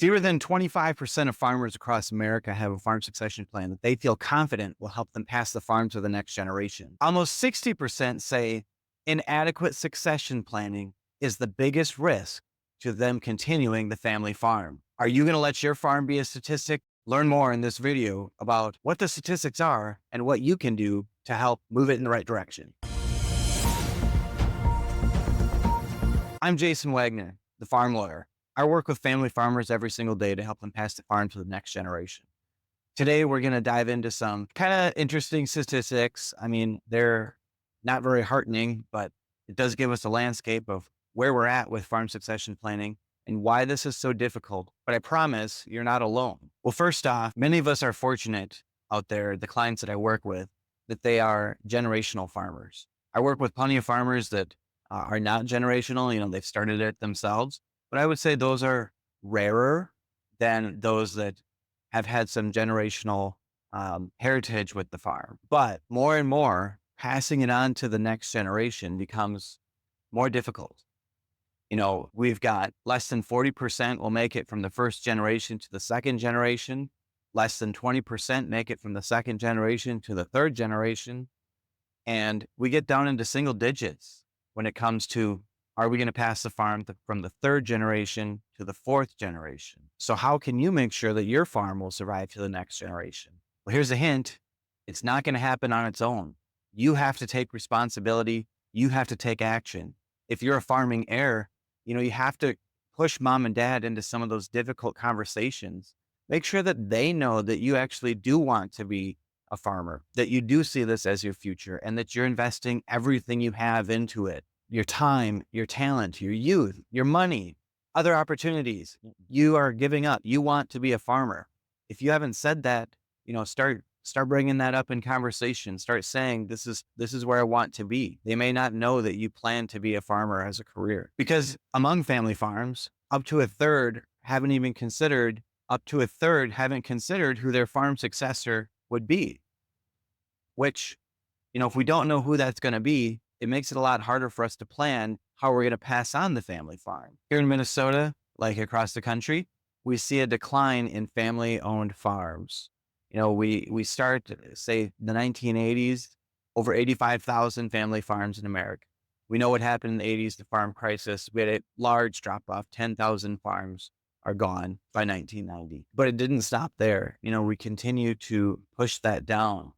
Fewer than 25% of farmers across America have a farm succession plan that they feel confident will help them pass the farm to the next generation. Almost 60% say inadequate succession planning is the biggest risk to them continuing the family farm. Are you going to let your farm be a statistic? Learn more in this video about what the statistics are and what you can do to help move it in the right direction. I'm Jason Wagner, the farm lawyer. I work with family farmers every single day to help them pass the farm to the next generation. Today, we're going to dive into some kind of interesting statistics. I mean, they're not very heartening, but it does give us a landscape of where we're at with farm succession planning and why this is so difficult. But I promise you're not alone. Well, first off, many of us are fortunate out there, the clients that I work with, that they are generational farmers. I work with plenty of farmers that are not generational. They've started it themselves. But I would say those are rarer than those that have had some generational heritage with the farm. But more and more, passing it on to the next generation becomes more difficult. We've got less than 40% will make it from the first generation to the second generation. Less than 20% make it from the second generation to the third generation. And we get down into single digits when it comes to, are we going to pass the farm from the third generation to the fourth generation? So how can you make sure that your farm will survive to the next generation? Well, here's a hint. It's not going to happen on its own. You have to take responsibility. You have to take action. If you're a farming heir, you have to push mom and dad into some of those difficult conversations. Make sure that they know that you actually do want to be a farmer, that you do see this as your future, and that you're investing everything you have into it. Your time, your talent, your youth, your money, other opportunities you are giving up. You want to be a farmer. If you haven't said that, start bringing that up in conversation. Start saying, this is where I want to be. They may not know that you plan to be a farmer as a career, because among family farms, up to a third haven't considered who their farm successor would be, which, if we don't know who that's going to be, it makes it a lot harder for us to plan how we're going to pass on the family farm. Here in Minnesota, like across the country, we see a decline in family-owned farms. We start, say, the 1980s, over 85,000 family farms in America. We know what happened in the 80s, the farm crisis. We had a large drop-off. 10,000 farms are gone by 1990. But it didn't stop there. We continue to push that down.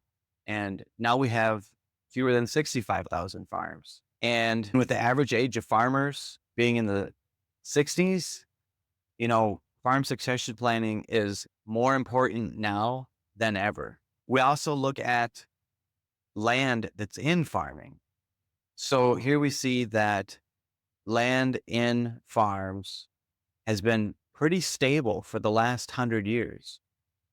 And now we have fewer than 65,000 farms. And with the average age of farmers being in the 60s, farm succession planning is more important now than ever. We also look at land that's in farming. So here we see that land in farms has been pretty stable for the last 100 years.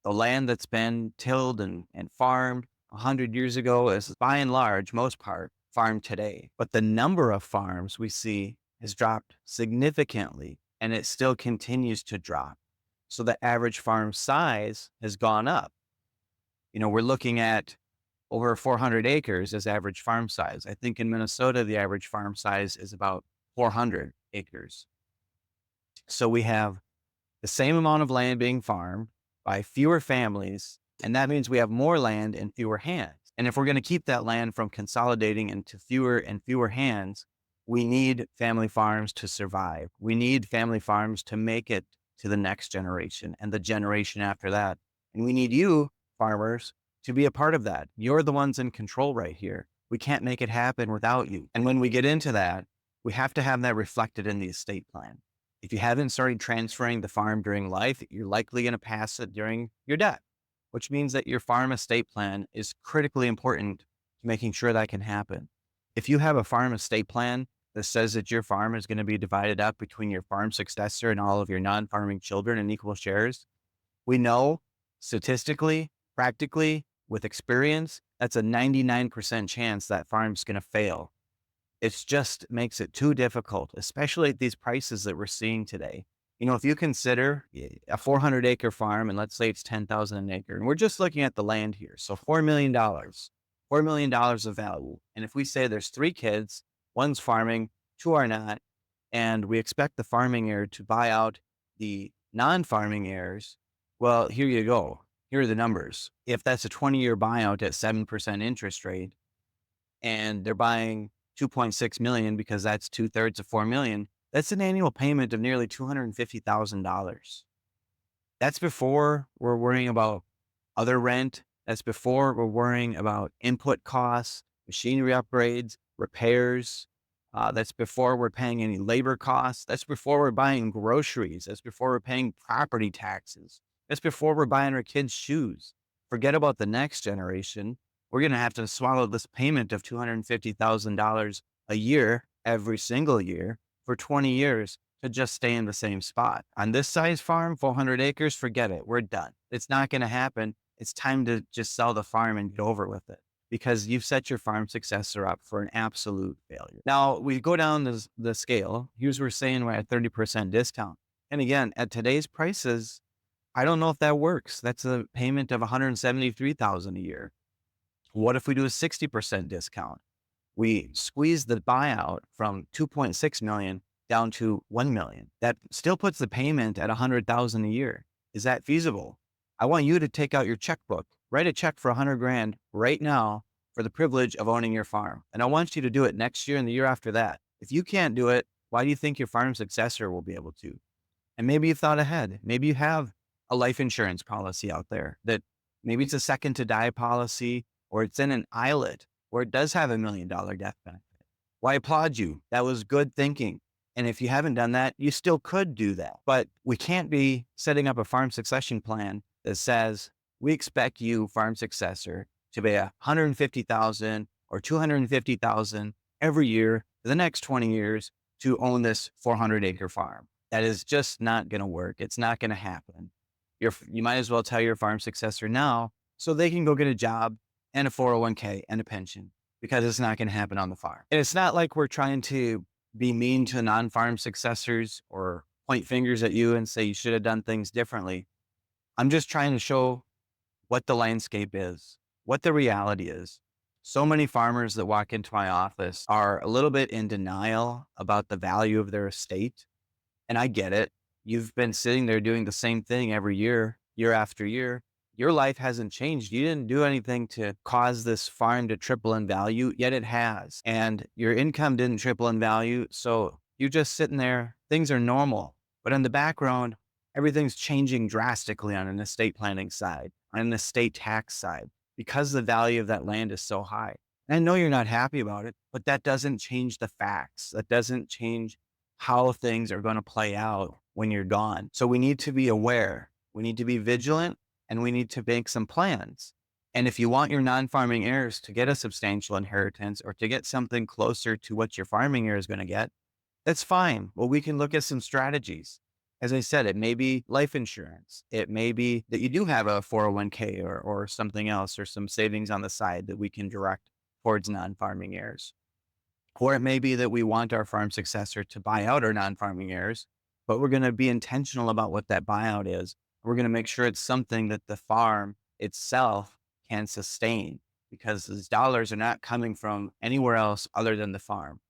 The land that's been tilled and farmed 100 years ago is, by and large, most part, farmed today. But the number of farms we see has dropped significantly, and it still continues to drop. So the average farm size has gone up. We're looking at over 400 acres as average farm size. I think in Minnesota, the average farm size is about 400 acres. So we have the same amount of land being farmed by fewer families, and that means we have more land in fewer hands. And if we're going to keep that land from consolidating into fewer and fewer hands, we need family farms to survive. We need family farms to make it to the next generation and the generation after that. And we need you, farmers, to be a part of that. You're the ones in control right here. We can't make it happen without you. And when we get into that, we have to have that reflected in the estate plan. If you haven't started transferring the farm during life, you're likely going to pass it during your death, which means that your farm estate plan is critically important to making sure that can happen. If you have a farm estate plan that says that your farm is going to be divided up between your farm successor and all of your non-farming children in equal shares, we know statistically, practically, with experience, that's a 99% chance that farm's going to fail. It just makes it too difficult, especially at these prices that we're seeing today. If you consider a 400 acre farm, and let's say it's 10,000 an acre, and we're just looking at the land here. So $4 million of value. And if we say there's 3 kids, one's farming, 2 are not, and we expect the farming heir to buy out the Non-farming heirs, well, here you go. Here are the numbers. If that's a 20-year buyout at 7% interest rate, and they're buying 2.6 million because that's 2/3 of 4 million, that's an annual payment of nearly $250,000. That's before we're worrying about other rent. That's before we're worrying about input costs, machinery upgrades, repairs. That's before we're paying any labor costs. That's before we're buying groceries. That's before we're paying property taxes. That's before we're buying our kids' shoes. Forget about the next generation. We're going to have to swallow this payment of $250,000 a year, every single year, for 20 years to just stay in the same spot. On this size farm, 400 acres, forget it. We're done. It's not going to happen. It's time to just sell the farm and get over with it, because you've set your farm successor up for an absolute failure. Now, we go down the scale. Here's we're saying we're at 30% discount. And again, at today's prices, I don't know if that works. That's a payment of $173,000 a year. What if we do a 60% discount? We squeeze the buyout from 2.6 million down to 1 million. That still puts the payment at 100,000 a year. Is that feasible? I want you to take out your checkbook, write a check for 100 grand right now for the privilege of owning your farm. And I want you to do it next year and the year after that. If you can't do it, why do you think your farm successor will be able to? And maybe you've thought ahead. Maybe you have a life insurance policy out there that maybe it's a second to die policy, or it's in an islet where it does have $1 million death benefit. Well, I applaud you. That was good thinking. And if you haven't done that, you still could do that. But we can't be setting up a farm succession plan that says, we expect you, farm successor, to pay $150,000 or $250,000 every year for the next 20 years to own this 400-acre farm. That is just not going to work. It's not going to happen. You might as well tell your farm successor now so they can go get a job and a 401k and a pension, because it's not going to happen on the farm. And it's not like we're trying to be mean to non-farm successors or point fingers at you and say you should have done things differently. I'm just trying to show what the landscape is, what the reality is. So many farmers that walk into my office are a little bit in denial about the value of their estate. And I get it. You've been sitting there doing the same thing every year, year after year. Your life hasn't changed. You didn't do anything to cause this farm to triple in value, yet it has. And your income didn't triple in value. So you're just sitting there. Things are normal. But in the background, everything's changing drastically on an estate planning side, on an estate tax side, because the value of that land is so high. And I know you're not happy about it, but that doesn't change the facts. That doesn't change how things are going to play out when you're gone. So we need to be aware. We need to be vigilant. And we need to make some plans. And if you want your non-farming heirs to get a substantial inheritance or to get something closer to what your farming heir is going to get, that's fine. Well, we can look at some strategies. As I said, it may be life insurance. It may be that you do have a 401k or something else, or some savings on the side that we can direct towards non-farming heirs. Or it may be that we want our farm successor to buy out our non-farming heirs, but we're going to be intentional about what that buyout is. We're going to make sure it's something that the farm itself can sustain, because these dollars are not coming from anywhere else other than the farm.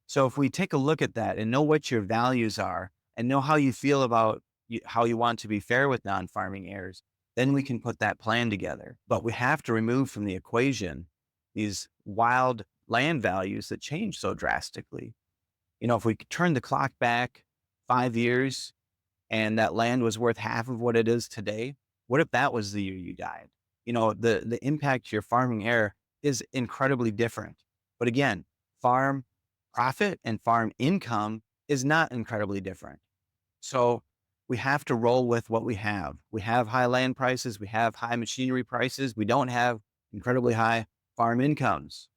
So if we take a look at that and know what your values are and know how you feel about how you want to be fair with non-farming heirs, then we can put that plan together. But we have to remove from the equation these wild land values that change so drastically. If we turn the clock back 5 years, and that land was worth half of what it is today, what if that was the year you died? The impact to your farming heir is incredibly different. But again, farm profit and farm income is not incredibly different. So we have to roll with what we have. We have high land prices. We have high machinery prices. We don't have incredibly high farm incomes.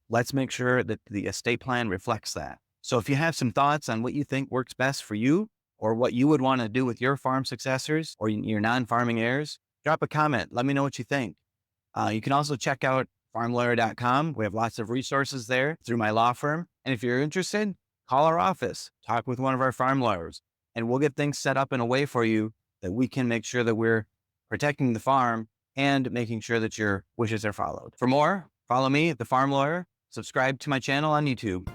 Let's make sure that the estate plan reflects that. So if you have some thoughts on what you think works best for you, or what you would want to do with your farm successors or your non-farming heirs, drop a comment. Let me know what you think. You can also check out farmlawyer.com. We have lots of resources there through my law firm. And if you're interested, call our office, talk with one of our farm lawyers, and we'll get things set up in a way for you that we can make sure that we're protecting the farm and making sure that your wishes are followed. For more, follow me, The Farm Lawyer. Subscribe to my channel on YouTube.